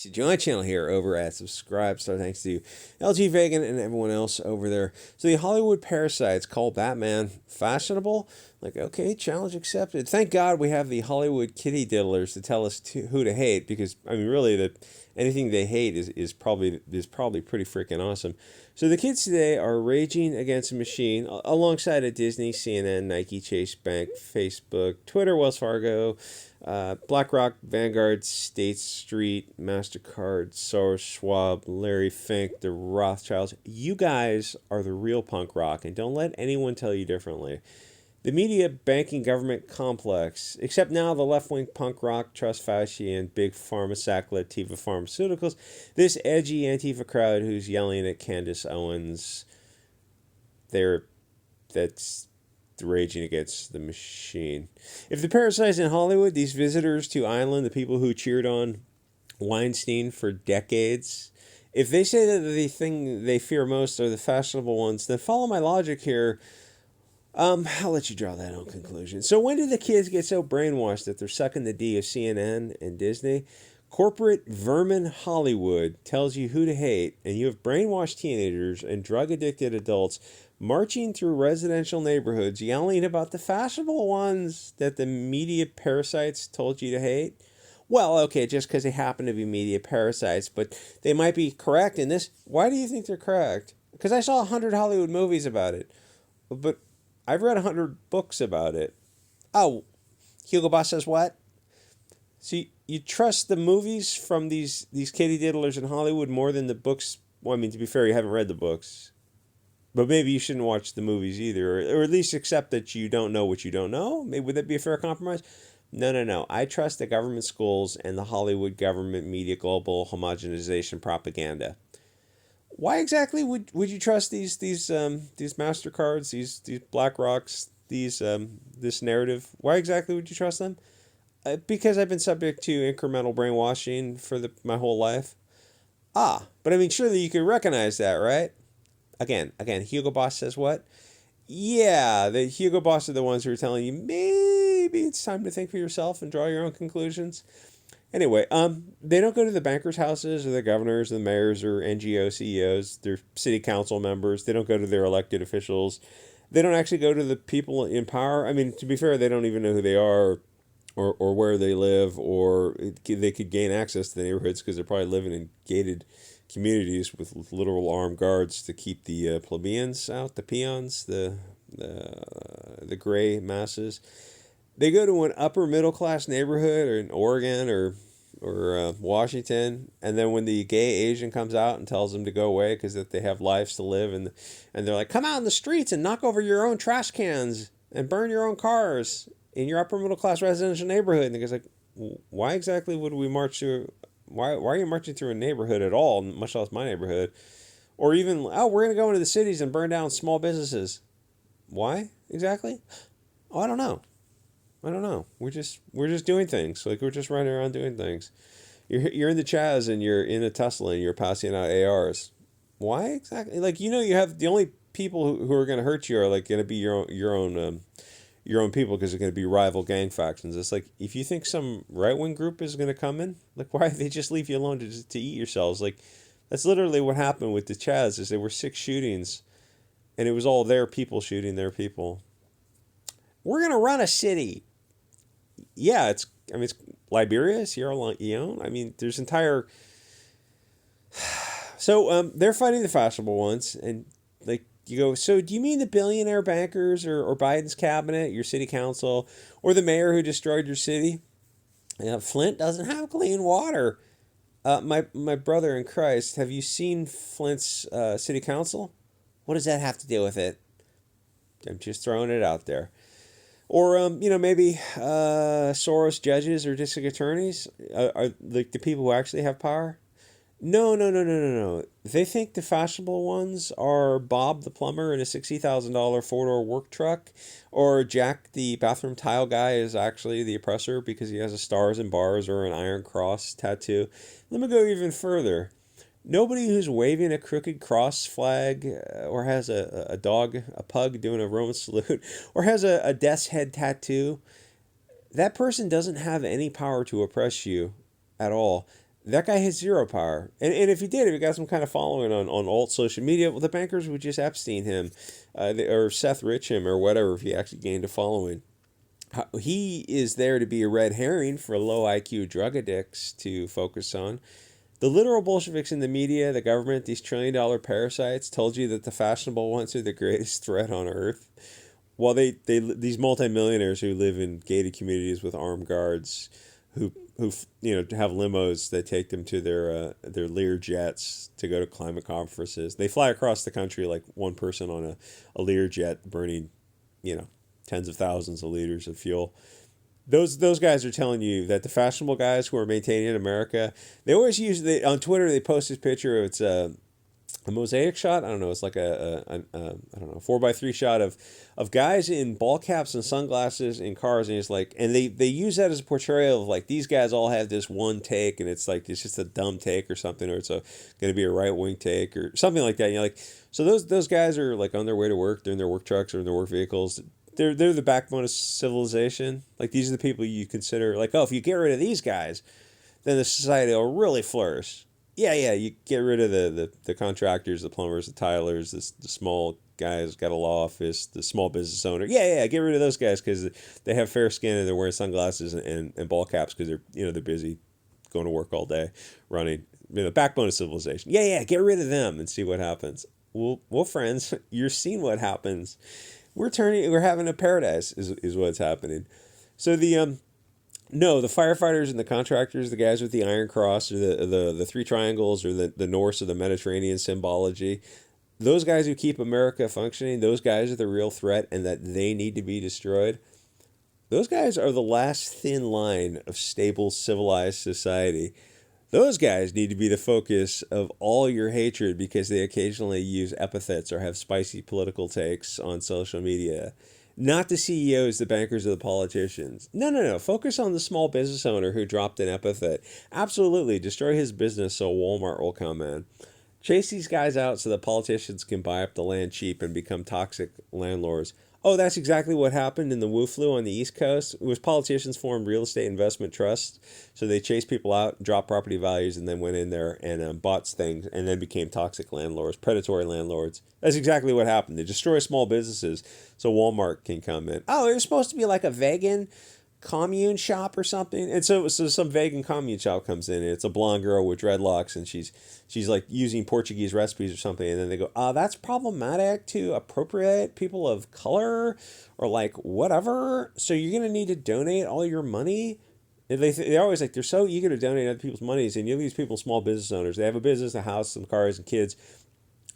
To join my channel here over at Subscribe Star. Thanks to LG Vegan and everyone else over there. So the Hollywood parasites called Batman fashionable. Like, okay, challenge accepted. Thank God we have the Hollywood kitty diddlers to tell us who to hate, because I mean, really, anything they hate is probably pretty freaking awesome. So the kids today are raging against a machine alongside of Disney, CNN, Nike, Chase Bank, Facebook, Twitter, Wells Fargo, BlackRock, Vanguard, State Street, MasterCard, Soros, Schwab, Larry Fink, the Rothschilds. You guys are the real punk rock, and don't let anyone tell you differently. The media, banking, government complex, except now the left-wing punk rock, trust fasci, and big pharma sackler, Tiva Pharmaceuticals, this edgy Antifa crowd who's yelling at Candace Owens, that's raging against the machine. If the parasites in Hollywood, these visitors to Island, the people who cheered on Weinstein for decades, if they say that the thing they fear most are the fashionable ones, then follow my logic here. I'll let you draw that own conclusion. So when did the kids get so brainwashed that they're sucking the D of CNN and Disney? Corporate vermin Hollywood tells you who to hate, and you have brainwashed teenagers and drug-addicted adults marching through residential neighborhoods yelling about the fashionable ones that the media parasites told you to hate. Well, okay, just because they happen to be media parasites, but they might be correct in this. Why do you think they're correct? Because I saw 100 Hollywood movies about it. But I've read 100 books about it. Oh, Hugo Boss says what? So you trust the movies from these kitty diddlers in Hollywood more than the books? Well, I mean, to be fair, you haven't read the books. But maybe you shouldn't watch the movies either, or at least accept that you don't know what you don't know. Maybe would that be a fair compromise? No. I trust the government schools and the Hollywood government media global homogenization propaganda. Why exactly would you trust these MasterCards, these BlackRocks, this narrative? Why exactly would you trust them? Because I've been subject to incremental brainwashing for my whole life. But I mean, surely you can recognize that, right? Again, Hugo Boss says what? Yeah, the Hugo Boss are the ones who are telling you maybe it's time to think for yourself and draw your own conclusions. Anyway, they don't go to the bankers' houses or the governors, the mayors, or NGO CEOs. They're city council members. They don't go to their elected officials. They don't actually go to the people in power. I mean, to be fair, they don't even know who they are, or where they live, or they could gain access to the neighborhoods because they're probably living in gated communities with literal armed guards to keep the plebeians out, the peons, the gray masses. They go to an upper middle class neighborhood or in Oregon or Washington, and then when the gay Asian comes out and tells them to go away because that they have lives to live, and they're like, come out in the streets and knock over your own trash cans and burn your own cars in your upper middle class residential neighborhood. And the guy's like, why exactly would we march through? Why are you marching through a neighborhood at all, much less my neighborhood? Or even, we're going to go into the cities and burn down small businesses. Why exactly? Oh, I don't know. We're just doing things. Like, we're just running around doing things. You're in the Chaz and you're in a Tesla and you're passing out ARs. Why exactly? Like, you have the only people who are going to hurt you are like going to be your own people, because they're going to be rival gang factions. It's like, if you think some right wing group is going to come in, like, why did they just leave you alone to eat yourselves? Like, that's literally what happened with the Chaz. Is there were 6 shootings, and it was all their people shooting their people. We're going to run a city. Yeah, it's Liberia, Sierra Leone. I mean, there's entire. So they're fighting the fashionable ones, and like, you go, so do you mean the billionaire bankers or Biden's cabinet, your city council, or the mayor who destroyed your city? Flint doesn't have clean water. My brother in Christ, have you seen Flint's city council? What does that have to do with it? I'm just throwing it out there. Or, maybe Soros judges or district attorneys are like the people who actually have power. No. They think the fashionable ones are Bob the plumber in a $60,000 four-door work truck, or Jack the bathroom tile guy is actually the oppressor because he has a stars and bars or an iron cross tattoo. Let me go even further. Nobody who's waving a crooked cross flag, or has a pug doing a Roman salute, or has a death's head tattoo, that person doesn't have any power to oppress you at all. that guy has zero power. And if he did, if he got some kind of following on alt social media, well, the bankers would just Epstein him, or Seth Rich him, or whatever, if he actually gained a following. He is there to be a red herring for low IQ drug addicts to focus on. The literal Bolsheviks in the media, the government, these $1 trillion parasites told you that the fashionable ones are the greatest threat on earth. While these multimillionaires who live in gated communities with armed guards, who have limos that take them to their Lear jets to go to climate conferences. They fly across the country like one person on a Lear jet, burning, tens of thousands of liters of fuel. Those guys are telling you that the fashionable guys who are maintaining America, they always use on Twitter. They post this picture. It's a mosaic shot. I don't know. It's like I don't know, 4x3 shot of guys in ball caps and sunglasses in cars, and it's like, and they use that as a portrayal of like these guys all have this one take, and it's like it's just a dumb take or something, or it's going to be a right wing take or something like that. Like, so those guys are like on their way to work. They're in their work trucks or in their work vehicles. They're the backbone of civilization. Like, these are the people you consider like, oh, if you get rid of these guys, then the society will really flourish. Yeah, you get rid of the contractors, the plumbers, the tilers, the small guys got a law office, the small business owner. Yeah, get rid of those guys because they have fair skin and they're wearing sunglasses and ball caps because they're busy going to work all day, running. Backbone of civilization. Yeah, get rid of them and see what happens. Well, friends, you're seeing what happens. We're having a paradise is what's happening. So the firefighters and the contractors, the guys with the Iron Cross or the three triangles or the Norse or the Mediterranean symbology, those guys who keep America functioning, those guys are the real threat and that they need to be destroyed. Those guys are the last thin line of stable civilized society. Those guys need to be the focus of all your hatred because they occasionally use epithets or have spicy political takes on social media. Not the CEOs, the bankers, or the politicians. No. Focus on the small business owner who dropped an epithet. Absolutely. Destroy his business so Walmart will come in. Chase these guys out so the politicians can buy up the land cheap and become toxic landlords. Oh, that's exactly what happened in the Wu Flu on the East Coast. It was politicians formed real estate investment trusts. So they chased people out, dropped property values, and then went in there and bought things and then became toxic landlords, predatory landlords. That's exactly what happened. They destroy small businesses so Walmart can come in. Oh, there's supposed to be like a vegan commune shop or something. And so some vegan commune shop comes in and it's a blonde girl with dreadlocks and she's like using Portuguese recipes or something, and then they go, that's problematic to appropriate people of color or like whatever, so you're gonna need to donate all your money. And they're always like, they're so eager to donate other people's monies, and you have these people, small business owners, they have a business, a house, some cars and kids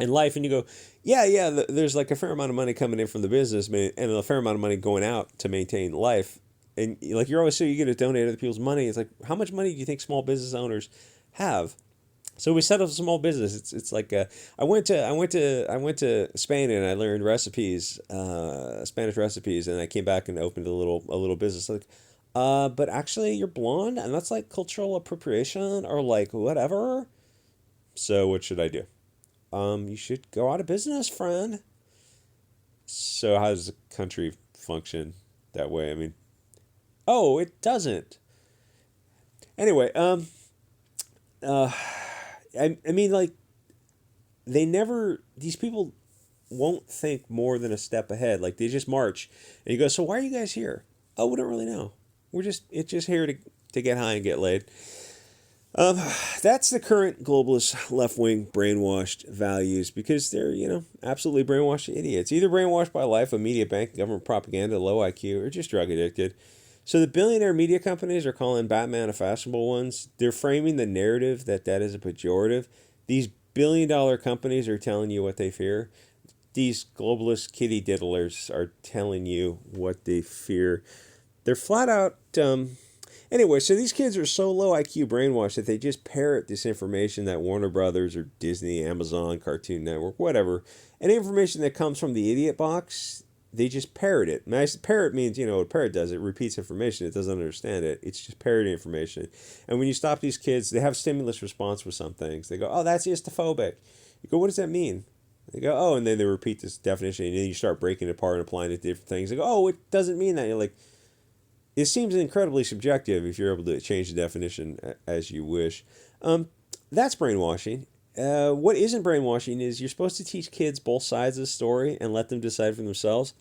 and life, and you go, yeah, there's like a fair amount of money coming in from the business and a fair amount of money going out to maintain life. And like, you're always so eager to donate other people's money. It's like, how much money do you think small business owners have? So we set up a small business. It's like I went to Spain and I learned recipes, Spanish recipes, and I came back and opened a little business. Like, but actually you're blonde, and that's like cultural appropriation or like whatever. So what should I do? You should go out of business, friend. So how does the country function that way? I mean, oh, it doesn't. Anyway, I mean, like, these people won't think more than a step ahead. Like, they just march. And you go, so why are you guys here? Oh, we don't really know. It's just here to get high and get laid. That's the current globalist left-wing brainwashed values because they're, absolutely brainwashed idiots. Either brainwashed by life of media, bank, government propaganda, low IQ, or just drug addicted. So the billionaire media companies are calling Batman a fashionable ones. They're framing the narrative that is a pejorative. These billion-dollar companies are telling you what they fear. These globalist kitty diddlers are telling you what they fear. They're flat out... Anyway, so these kids are so low IQ brainwashed that they just parrot this information that Warner Brothers or Disney, Amazon, Cartoon Network, whatever, any information that comes from the idiot box, they just parrot it. Parrot means, what a parrot does, it repeats information, it doesn't understand it, it's just parroting information. And when you stop these kids, they have stimulus response with some things. They go, oh, that's istophobic. You go, what does that mean? They go, oh, and then they repeat this definition, and then you start breaking it apart and applying it to different things. They go, oh, it doesn't mean that. You're like, it seems incredibly subjective if you're able to change the definition as you wish. That's brainwashing. What isn't brainwashing is you're supposed to teach kids both sides of the story and let them decide for themselves.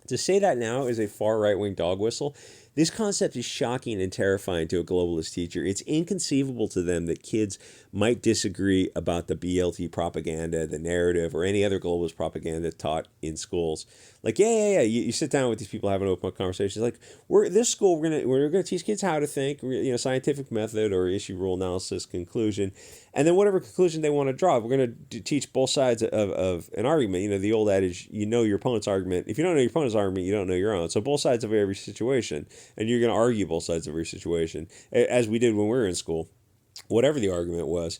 To say that now is a far right wing dog whistle. This concept is shocking and terrifying to a globalist teacher. It's inconceivable to them that kids might disagree about the BLT propaganda, the narrative, or any other globalist propaganda taught in schools. Like, yeah. You sit down with these people having open conversations. Like, we're this school, we're gonna teach kids how to think, scientific method or issue rule analysis conclusion, and then whatever conclusion they want to draw. We're going to teach both sides of an argument. The old adage, you know your opponent's argument. If you don't know your opponent's argument, you don't know your own. So both sides of every situation, and you're going to argue both sides of every situation, as we did when we were in school, whatever the argument was,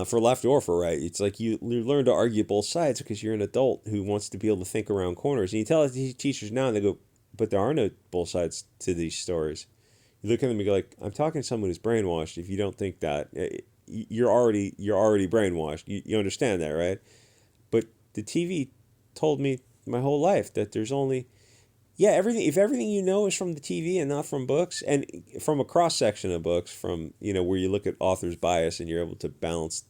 for left or for right. It's like you learn to argue both sides because you're an adult who wants to be able to think around corners. And you tell the teachers now, and they go, but there are no both sides to these stories. You look at them and go like, I'm talking to someone who's brainwashed. If you don't think that, you're already brainwashed. You understand that, right? But the TV told me my whole life that there's only everything. If everything you know is from the TV and not from books, and from a cross section of books, from where you look at author's bias and you're able to balance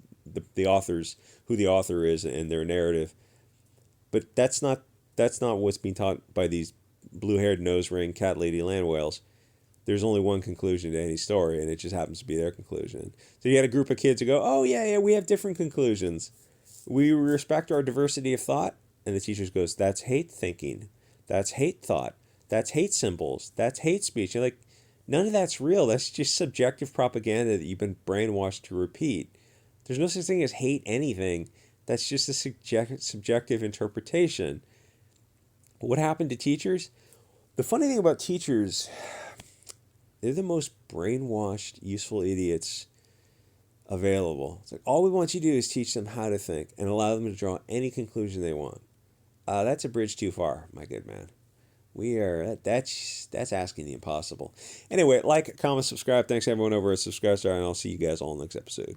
the authors, who the author is and their narrative. But that's not what's being taught by these blue-haired nose ring cat lady land whales. There's only one conclusion to any story, and it just happens to be their conclusion. So you had a group of kids who go, oh, yeah, we have different conclusions. We respect our diversity of thought. And the teacher goes, that's hate thinking. That's hate thought. That's hate symbols. That's hate speech. You're like, none of that's real. That's just subjective propaganda that you've been brainwashed to repeat. There's no such thing as hate anything. That's just a subjective interpretation. What happened to teachers? The funny thing about teachers, they're the most brainwashed, useful idiots available. It's like, all we want you to do is teach them how to think and allow them to draw any conclusion they want. That's a bridge too far, my good man. That's asking the impossible. Anyway, like, comment, subscribe. Thanks everyone over at Subscribe Star, and I'll see you guys all next episode.